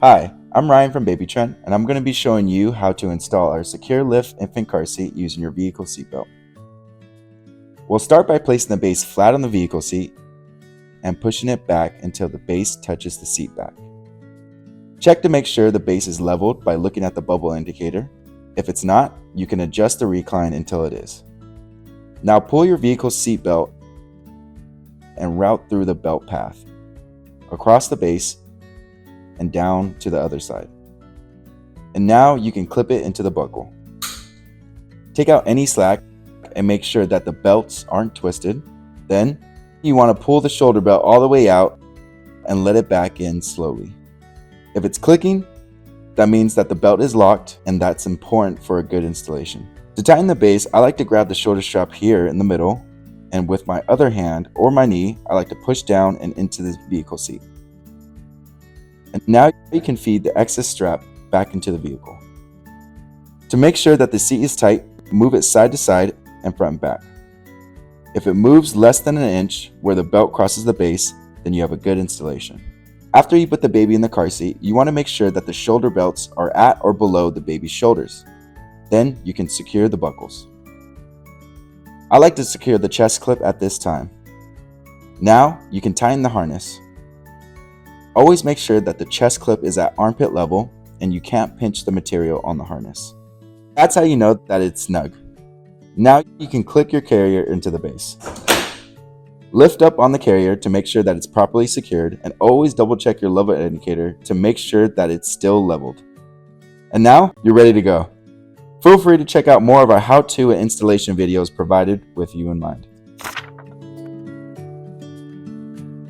Hi, I'm Ryan from Baby Trent, and I'm going to be showing you how to install our Secure Lift infant car seat using your vehicle seatbelt. We'll start by placing the base flat on the vehicle seat and pushing it back until the base touches the seat back. Check to make sure the base is leveled by looking at the bubble indicator. If it's not, you can adjust the recline until it is. Now pull your vehicle's seatbelt and route through the belt path, across the base, and down to the other side. And now you can clip it into the buckle. Take out any slack and make sure that the belts aren't twisted. Then you want to pull the shoulder belt all the way out and let it back in slowly. If it's clicking, that means that the belt is locked, and that's important for a good installation. To tighten the base, I like to grab the shoulder strap here in the middle, and with my other hand or my knee, I like to push down and into the vehicle seat. And now you can feed the excess strap back into the vehicle. To make sure that the seat is tight, move it side to side and front and back. If it moves less than an inch where the belt crosses the base, then you have a good installation. After you put the baby in the car seat, you want to make sure that the shoulder belts are at or below the baby's shoulders. Then you can secure the buckles. I like to secure the chest clip at this time. Now you can tighten the harness. Always make sure that the chest clip is at armpit level and you can't pinch the material on the harness. That's how you know that it's snug. Now you can click your carrier into the base. Lift up on the carrier to make sure that it's properly secured, and always double check your level indicator to make sure that it's still leveled. And now you're ready to go. Feel free to check out more of our how-to and installation videos provided with you in mind.